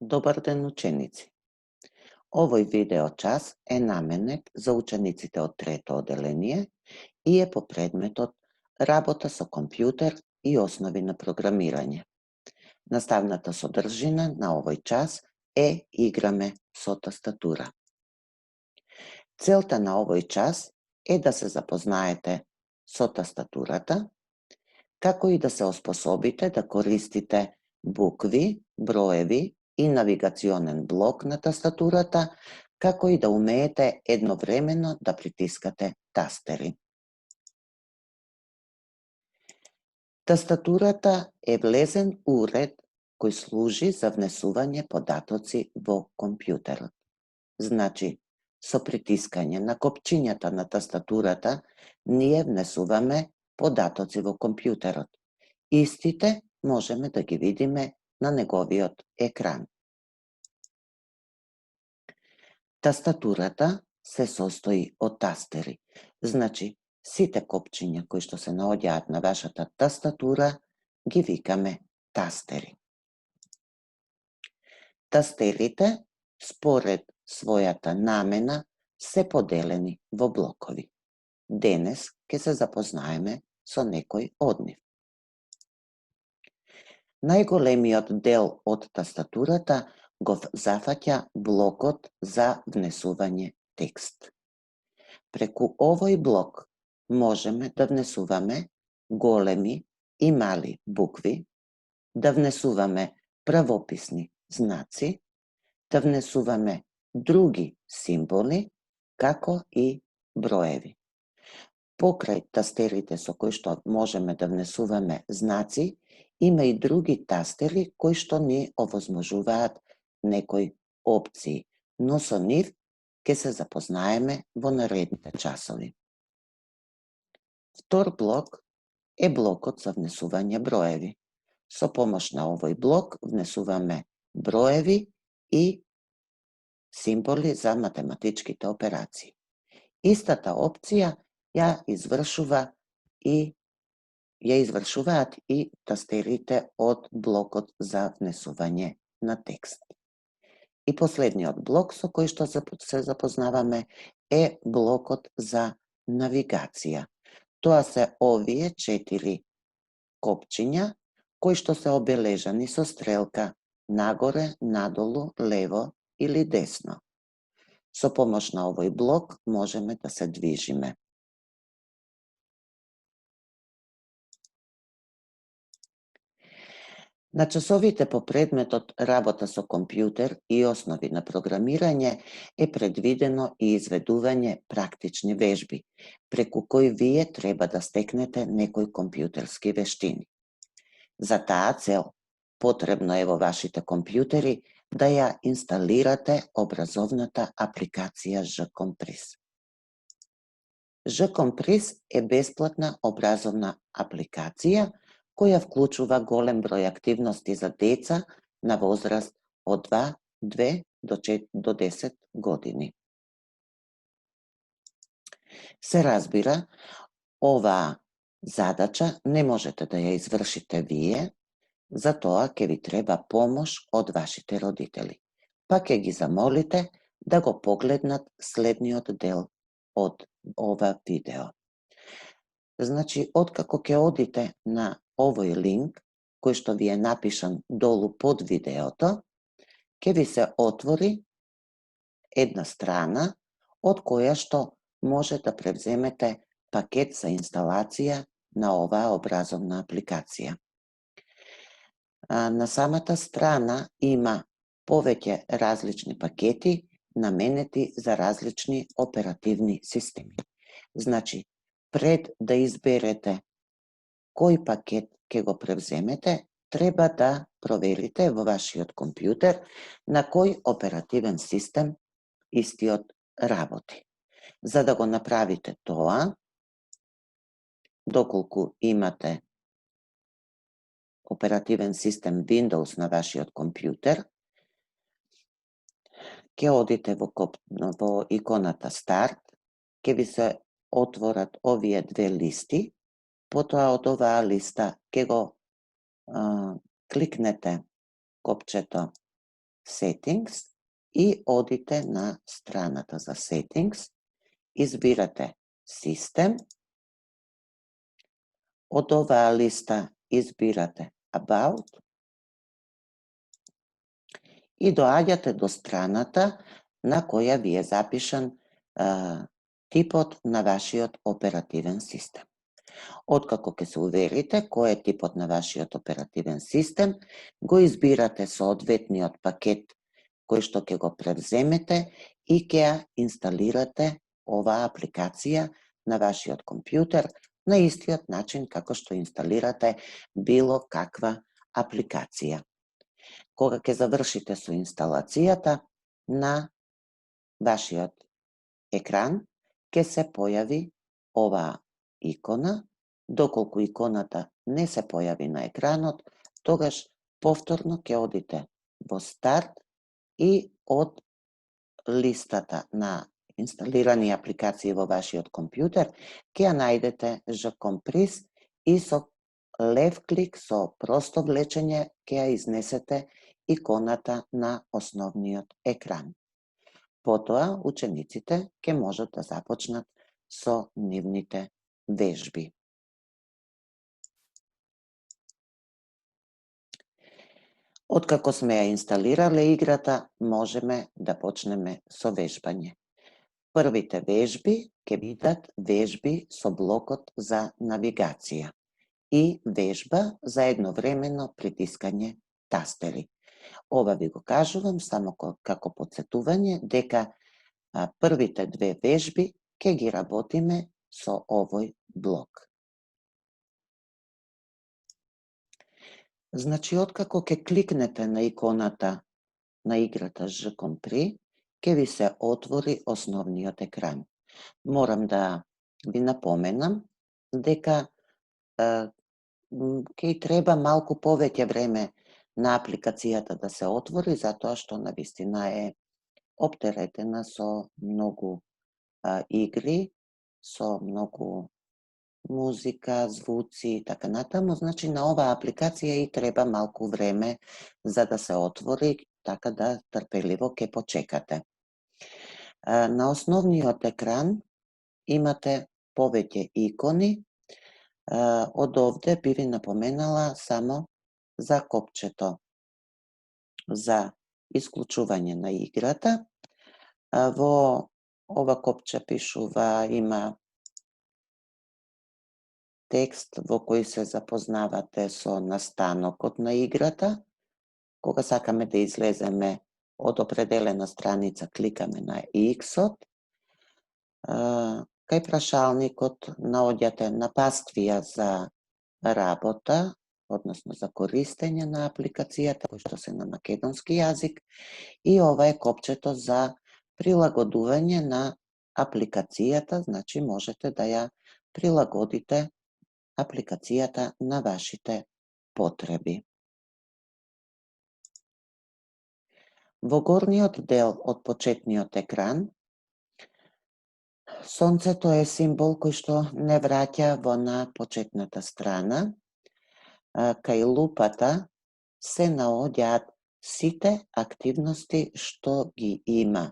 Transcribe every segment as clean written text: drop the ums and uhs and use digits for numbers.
Добар ден, ученици! Овој видео час е наменет за учениците од трето оделение и е по предметот Работа со компјутер и основи на програмирање. Наставната содржина на овој час е играме со тастатура. Целта на овој час е да се запознаете со тастатурата, како и да се оспособите да користите букви, броеви и навигационен блок на тастатурата, како и да умеете едновремено да притискате тастери. Тастатурата е влезен уред кој служи за внесување податоци во компјутерот. Значи, со притискање на копчињата на тастатурата, ние внесуваме податоци во компјутерот. Истите можеме да ги видиме на неговиот екран. Тастатурата се состои од тастери. Значи, сите копчиња кои што се наоѓаат на вашата тастатура, ги викаме тастери. Тастерите, според својата намена, се поделени во блокови. Денес ќе се запознаеме со некој од нив. Најголемиот дел од тастатурата го зафаќа блокот за внесување текст. Преку овој блок можеме да внесуваме големи и мали букви, да внесуваме правописни знаци, да внесуваме други символи, како и броеви. Покрај тастерите со кои што можеме да внесуваме знаци, има и други тастери кои што ни овозможуваат некои опции, но со нив ќе се запознаеме во наредните часови. Втор блок е блокот за внесување броеви. Со помош на овој блок внесуваме броеви и символи за математичките операции. Истата опција ја извршуваат и тастерите од блокот за внесување на текст. И последниот блок со кој што се запознаваме е блокот за навигација. Тоа се овие 4 копчиња кои што се обележани со стрелка нагоре, надолу, лево или десно. Со помош на овој блок можеме да се движиме. На часовите по предметот Работа со компјутер и основи на програмирање е предвидено и изведување практични вежби, преку кои вие треба да стекнете некои компјутерски вештини. За таа цел, потребно е во вашите компјутери да ја инсталирате образовната апликација J-Компрес. J-Компрес е бесплатна образовна апликација која вклучува голем број активности за деца на возраст од 2 до 10 години. Се разбира, оваа задача не можете да ја извршите вие, затоа ќе ви треба помош од вашите родители, па ќе ги замолите да го погледнат следниот дел од ова видео. Значи, откако ќе одите на овој линк, кој што ви е напишан долу под видеото, ќе ви се отвори една страна од која што може да превземете пакет за инсталација на оваа образовна апликација. На самата страна има повеќе различни пакети наменети за различни оперативни системи. Значи, пред да изберете кој пакет ќе го превземете, треба да проверите во вашиот компјутер на кој оперативен систем истиот работи. За да го направите тоа, доколку имате оперативен систем Windows на вашиот компјутер, ќе одите во иконата Start, ќе ви се отворат овие две листи, потоа од оваа листа ќе го кликнете копчето Settings и одите на страната за Settings, избирате System, од оваа листа избирате About и доаѓате до страната на која ви е запишан типот на вашиот оперативен систем. Откако ќе се уверите кој е типот на вашиот оперативен систем, го избирате соодветниот пакет кој што ќе го превземете и ќе ја инсталирате оваа апликација на вашиот компјутер на истиот начин како што инсталирате било каква апликација. Кога ќе завршите со инсталацијата, на вашиот екран ќе се појави оваа икона. Доколку иконата не се појави на екранот, тогаш повторно ќе одите во старт и од листата на инсталирани апликации во вашиот компјутер ќе ја најдете Jcompris и со лев клик, со просто влечење ќе ја изнесете иконата на основниот екран. Потоа, учениците ќе можат да започнат со нивните вежби. Откако сме ја инсталирале играта, можеме да почнеме со вежбање. Првите вежби ќе бидат вежби со блокот за навигација и вежба за едновремено притискање тастери. Ова ви го кажувам само како потсетување дека првите две вежби ќе ги работиме со овој блок. Значи, откако ќе кликнете на иконата на играта Jcompris, ќе ви се отвори основниот екран. Морам да ви напоменам дека ќе треба малку повеќе време на апликацијата да се отвори, затоа што навистина е оптеретена со многу игри, со многу музика, звуци и така натаму. Значи, на оваа апликација и треба малку време за да се отвори, така да трпеливо ќе почекате. На основниот екран имате повеќе икони. Од овде би ви напоменала само за копчето за исклучување на играта. Во ова копче пишува, има текст во кој се запознавате со настанокот на играта. Кога сакаме да излеземе од определена страница, кликаме на X-от. Кај прашалникот наоѓате напаствија за работа, односно за користење на апликацијата, кои што се на македонски јазик, и ова е копчето за прилагодување на апликацијата, значи можете да ја прилагодите апликацијата на вашите потреби. Во горниот дел од почетниот екран, сонцето е символ кој што не враќа во на почетната страна. Кај лупата се наоѓаат сите активности што ги има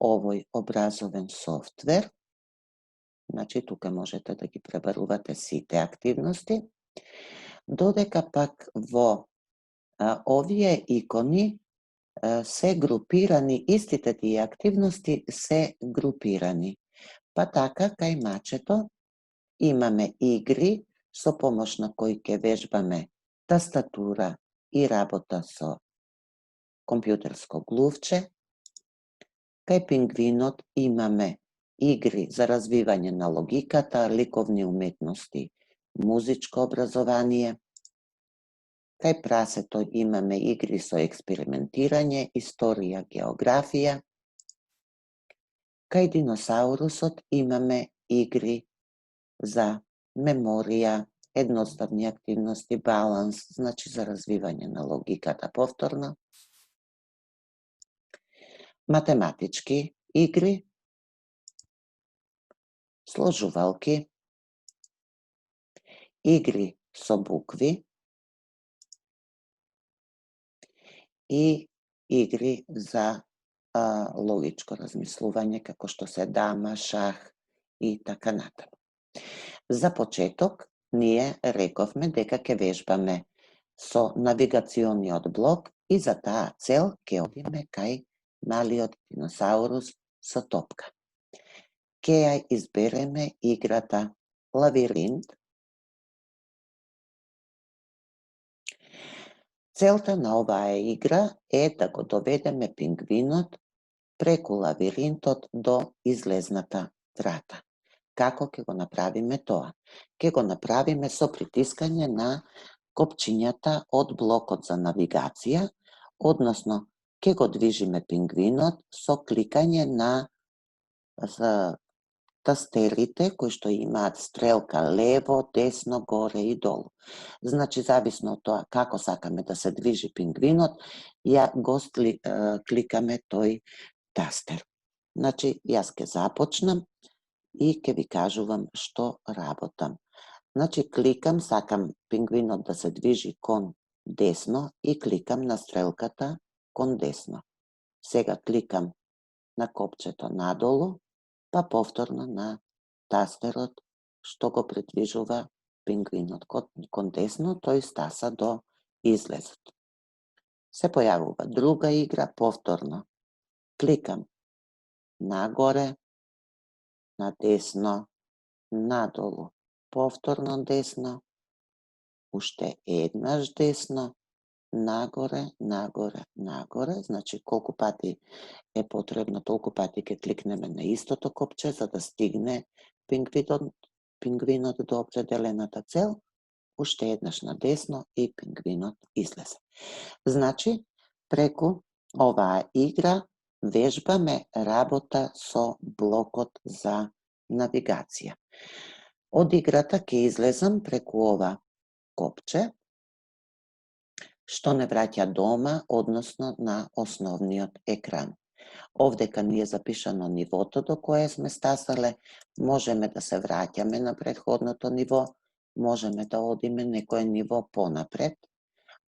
овој образовен софтвер. Значи, тука можете да ги пребарувате сите активности, додека пак во овие икони се групирани, истите тие активности се групирани. Па така, кај мачето имаме игри со помош на кои ќе вежбаме тастатура и работа со компјутерско глувче. Кај пингвинот имаме игри за развивање на логиката, ликовни уметности, музичко образование. Кај прасето имаме игри со експериментирање, историја, географија. Кај диносаурусот имаме игри за меморија, едноставни активности, баланс, значи за развивање на логиката повторно. Математички игри, сложувалки, игри со букви и игри за логичко размислување, како што се дама, шах и така натаму. За почеток, ние рековме дека ќе вежбаме со навигациониот блок и за таа цел ќе одиме кај малиот диносаурус со топка. Ќе ја избереме играта Лавиринт. Целта на оваа игра е да го доведеме пингвинот преку лавиринтот до излезната врата. Како ќе го направиме тоа? Ќе го направиме со притискање на копчињата од блокот за навигација, односно ќе го движиме пингвинот со кликање на тастерите кои што имаат стрелка лево, десно, горе и долу. Значи, зависно од тоа како сакаме да се движи пингвинот, ја го кликаме тој тастер. Значи, јас ќе започнам и ќе ви кажувам што работам. Значи, кликам, сакам пингвинот да се движи кон десно и кликам на стрелката кон десно. Сега кликам на копчето надолу, па повторно на тастерот што го придвижува пингвинот кон десно, тој стаса до излезот. Се појавува друга игра, повторно кликам нагоре, на десно, надолу, повторно десно, уште еднаш десно, нагоре, нагоре, нагоре, значи колку пати е потребно, толку пати ќе кликнеме на истото копче за да стигне пингвинот до определената цел, уште еднаш на десно и пингвинот излезе. Значи, преку оваа игра вежбаме работа со блокот за навигација. Од играта ќе излезам преку ова копче, што не враќа дома, односно на основниот екран. Овдека ни е запишано нивото до кое сме стасале, можеме да се враќаме на претходното ниво, можеме да одиме некое ниво понапред,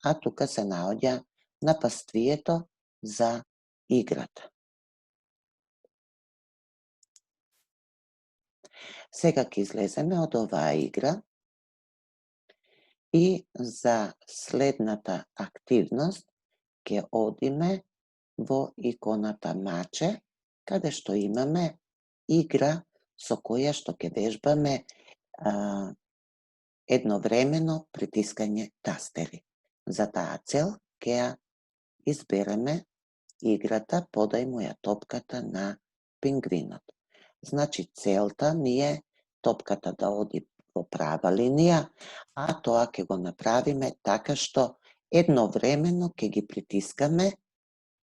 а тука се наоѓа напаствието за играта. Сега ќе излеземе од оваа игра и за следната активност ќе одиме во иконата маче, каде што имаме игра со која што ќе вежбаме едновремено притискање тастери. За таа цел ќе ја избереме играта Подај му ја топката на пингвинот. Значи, целта ни е топката да оди во права линија, а тоа ќе го направиме така што едновремено ќе ги притискаме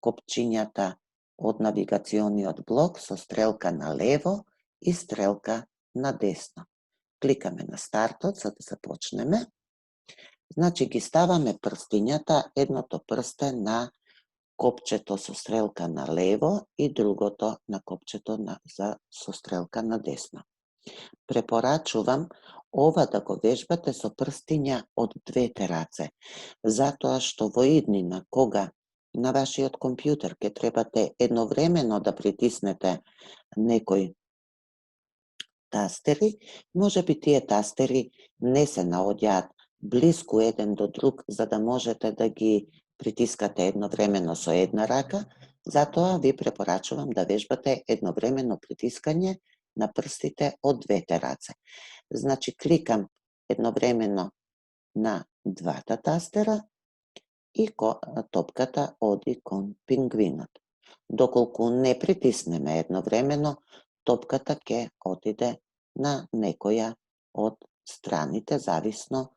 копчињата од навигациониот блок со стрелка на лево и стрелка на десно. Кликаме на стартот за да започнеме. Значи, ги ставаме прстињата, едното прсте на копчето со стрелка на лево и другото на копчето со стрелка на десно. Препорачувам ова да го вежбате со прстиња од двете раце, затоа што во иднина, кога на вашиот компјутер ќе требате едновремено да притиснете некои тастери, можеби тие тастери не се наоѓаат блиску еден до друг за да можете да ги притискате едновремено со една рака, затоа ви препорачувам да вежбате едновремено притискање на прстите од двете раце. Значи, кликам едновремено на двата тастера и топката оди кон пингвинот. Доколку не притиснеме едновремено, топката ќе отиде на некоја од страните, зависно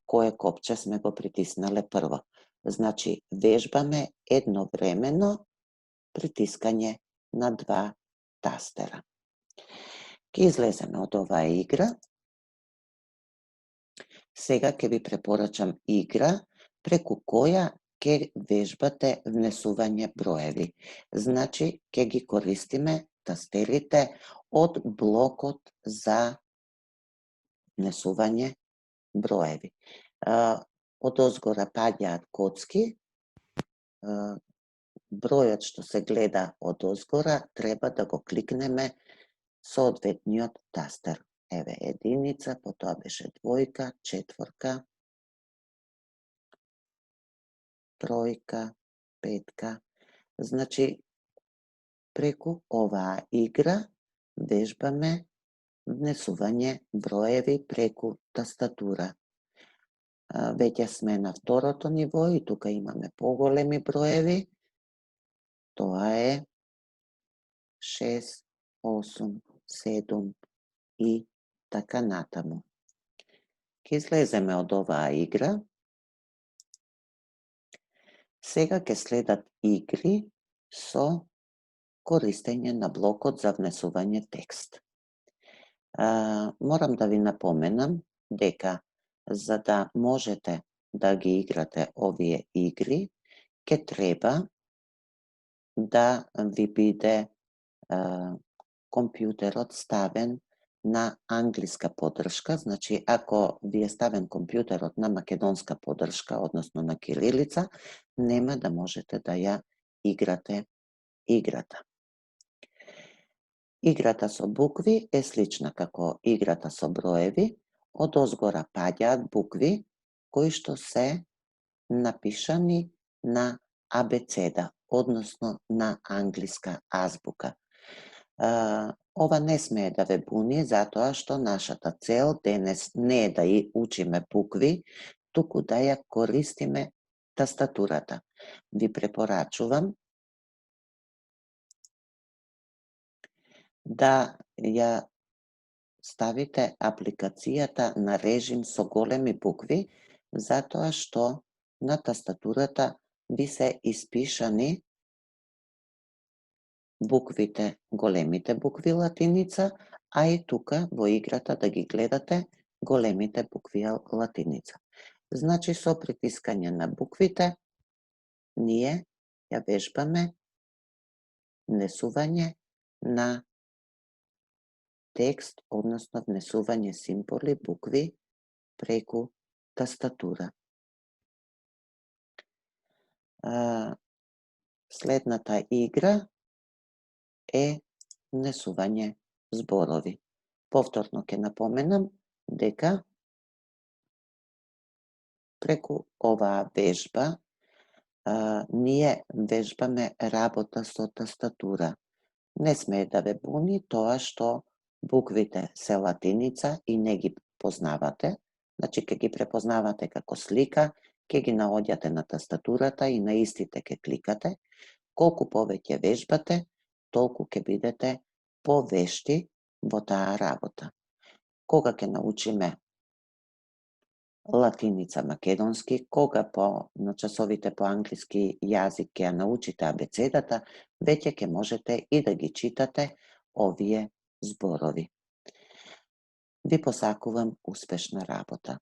кое копче сме го притиснале прво. Значи, вежбаме едновремено притискање на два тастера. Ќе излеземе од оваа игра. Сега ќе ви препорачам игра преку која ќе вежбате внесување броеви. Значи, ќе ги користиме тастерите од блокот за внесување броеви. Од озгора паѓаат коцки, бројот што се гледа одозгора треба да го кликнеме соодветниот тастер. Еве единица, потоа беше двојка, четворка, тројка, петка. Значи, преку оваа игра вежбаме внесување броеви преку тастатура. Веќе сме на второто ниво и тука имаме поголеми броеви. Тоа е 6, 8, 7 и така натаму. Ке излеземе од оваа игра. Сега ќе следат игри со користење на блокот за внесување текст. Морам да ви напоменам дека за да можете да ги играте овие игри, ќе треба да ви биде компјутерот ставен на англиска поддршка. Значи, ако ви е ставен компјутерот на македонска поддршка, односно на кирилица, нема да можете да ја играте играта. Играта со букви е слична како играта со броеви. Одозгора паѓаат букви кои што се напишани на абецеда, односно на англиска азбука. Ова не смее да ве буни, затоа што нашата цел денес не е да и учиме букви, туку да ја користиме тастатурата. Ви препорачувам да ја ставите апликацијата на режим со големи букви, затоа што на тастатурата ви се испишани буквите, големите букви латиница, а и тука во играта да ги гледате големите букви латиница. Значи, со притискање на буквите, ние ја вежбаме внесување на текст, односно внесување символи, букви преку тастатура. Следната игра е внесување зборови. Повторно ќе напоменам дека преку оваа вежба ние вежбаме работа со тастатура. Не смее да ве буни тоа што буквите се латиница и не ги познавате, значи ќе ги препознавате како слика, ќе ги наоѓате на тастатурата и на истите ќе кликате. Колку повеќе вежбате, толку ќе бидете повешти во таа работа. Кога ќе научиме латиница македонски, кога на часовите по англиски јазик ќе ја научите абецедата, веќе ќе можете и да ги читате овие зборови. Ви посакувам успешна работа.